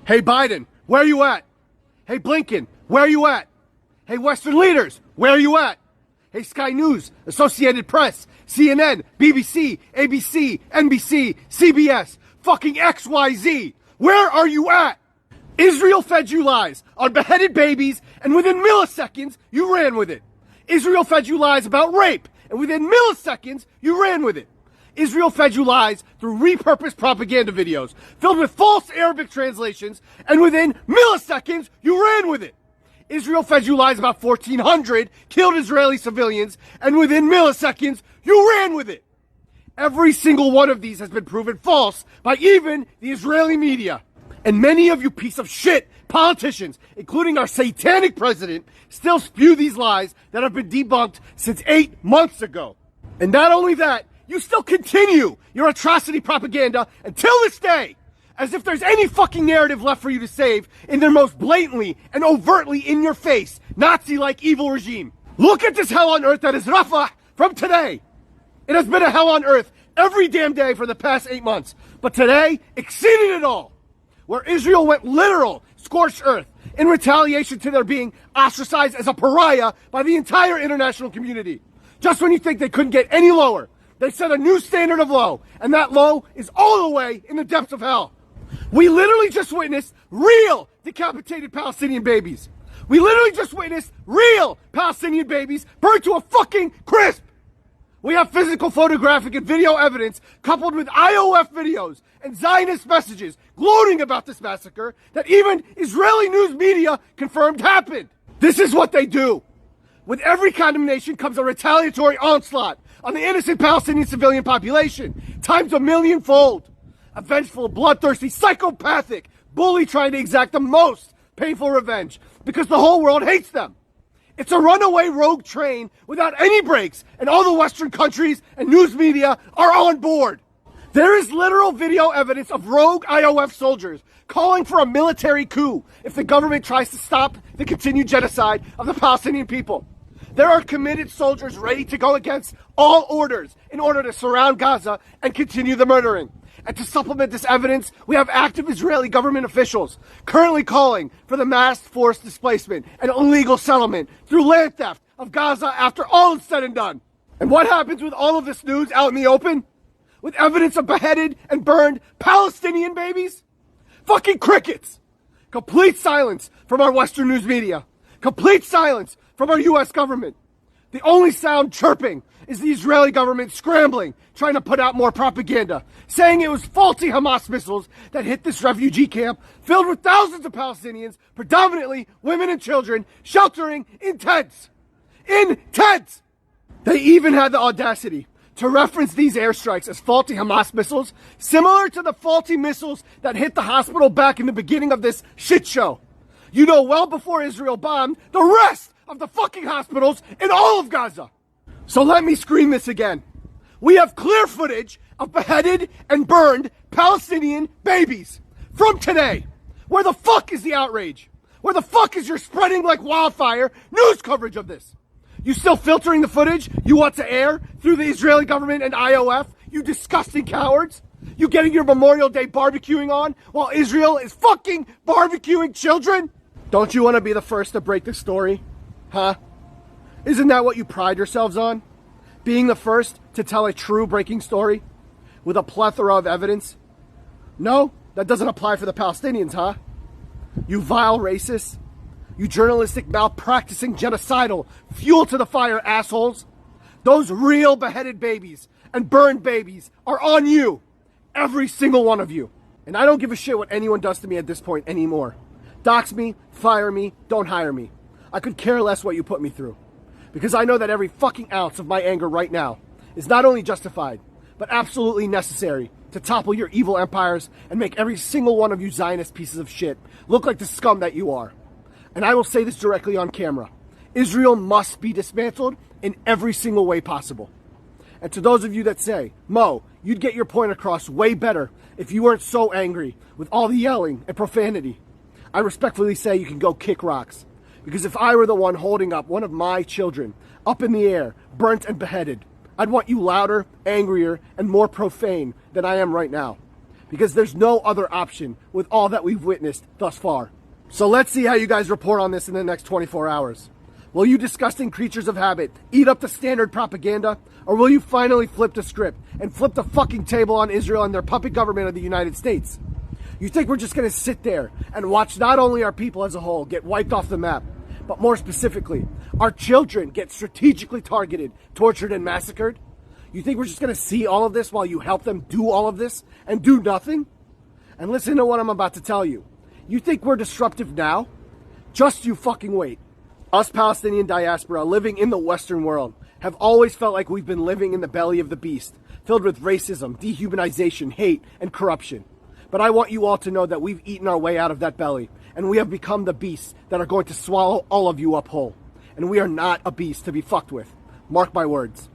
Hey Biden, where are you at? Hey Blinken, where are you at? Hey Western leaders, where are you at? Hey Sky News, Associated Press, CNN, BBC, ABC, NBC, CBS, fucking XYZ, where are you at? Israel fed you lies on beheaded babies, and within milliseconds, you ran with it. Israel fed you lies about rape, and within milliseconds, you ran with it. Israel fed you lies through repurposed propaganda videos filled with false Arabic translations, and within milliseconds, you ran with it. Israel fed you lies about 1,400 killed Israeli civilians, and within milliseconds, you ran with it. Every single one of these has been proven false by even the Israeli media. And many of you piece of shit politicians, including our satanic president, still spew these lies that have been debunked since 8 months ago. And not only that, you still continue your atrocity propaganda until this day, as if there's any fucking narrative left for you to save in their most blatantly and overtly in your face, Nazi-like evil regime. Look at this hell on earth that is Rafah from today. It has been a hell on earth every damn day for the past 8 months, but today exceeded it all, where Israel went literal scorched earth in retaliation to their being ostracized as a pariah by the entire international community. Just when you think they couldn't get any lower, they set a new standard of low, and that low is all the way in the depths of hell. We literally just witnessed real decapitated Palestinian babies. We literally just witnessed real Palestinian babies burned to a fucking crisp. We have physical, photographic, and video evidence coupled with IOF videos and Zionist messages gloating about this massacre that even Israeli news media confirmed happened. This is what they do. With every condemnation comes a retaliatory onslaught on the innocent Palestinian civilian population, times a millionfold. A vengeful, bloodthirsty, psychopathic bully trying to exact the most painful revenge because the whole world hates them. It's a runaway rogue train without any brakes, and all the Western countries and news media are on board. There is literal video evidence of rogue IOF soldiers calling for a military coup if the government tries to stop the continued genocide of the Palestinian people. There are committed soldiers ready to go against all orders in order to surround Gaza and continue the murdering. And to supplement this evidence, we have active Israeli government officials currently calling for the mass forced displacement and illegal settlement through land theft of Gaza after all is said and done. And what happens with all of this news out in the open? With evidence of beheaded and burned Palestinian babies? Fucking crickets! Complete silence from our Western news media. Complete silence from our U.S. government. The only sound chirping is the Israeli government scrambling, trying to put out more propaganda, saying it was faulty Hamas missiles that hit this refugee camp filled with thousands of Palestinians, predominantly women and children, sheltering in tents. In tents! They even had the audacity to reference these airstrikes as faulty Hamas missiles, similar to the faulty missiles that hit the hospital back in the beginning of this shit show. You know, well before Israel bombed the rest of the fucking hospitals in all of Gaza. So let me scream this again. We have clear footage of beheaded and burned Palestinian babies from today. Where the fuck is the outrage? Where the fuck is your spreading like wildfire news coverage of this? You still filtering the footage you want to air through the Israeli government and IOF, you disgusting cowards? You getting your Memorial Day barbecuing on while Israel is fucking barbecuing children? Don't you want to be the first to break the story? Huh? Isn't that what you pride yourselves on? Being the first to tell a true breaking story with a plethora of evidence? No, that doesn't apply for the Palestinians, huh? You vile racists. You journalistic malpracticing genocidal fuel to the fire assholes. Those real beheaded babies and burned babies are on you. Every single one of you. And I don't give a shit what anyone does to me at this point anymore. Dox me, fire me, don't hire me. I could care less what you put me through. Because I know that every fucking ounce of my anger right now is not only justified, but absolutely necessary to topple your evil empires and make every single one of you Zionist pieces of shit look like the scum that you are. And I will say this directly on camera. Israel must be dismantled in every single way possible. And to those of you that say, Mo, you'd get your point across way better if you weren't so angry with all the yelling and profanity, I respectfully say you can go kick rocks. Because if I were the one holding up one of my children up in the air, burnt and beheaded, I'd want you louder, angrier, and more profane than I am right now. because there's no other option with all that we've witnessed thus far. So let's see how you guys report on this in the next 24 hours. Will you disgusting creatures of habit eat up the standard propaganda, or will you finally flip the script and flip the fucking table on Israel and their puppet government of the United States? You think we're just going to sit there and watch not only our people as a whole get wiped off the map, but more specifically, our children get strategically targeted, tortured, and massacred? You think we're just going to see all of this while you help them do all of this and do nothing? And listen to what I'm about to tell you. You think we're disruptive now? Just you fucking wait. Us Palestinian diaspora living in the Western world have always felt like we've been living in the belly of the beast, filled with racism, dehumanization, hate, and corruption. But I want you all to know that we've eaten our way out of that belly, and we have become the beasts that are going to swallow all of you up whole. And we are not a beast to be fucked with. Mark my words.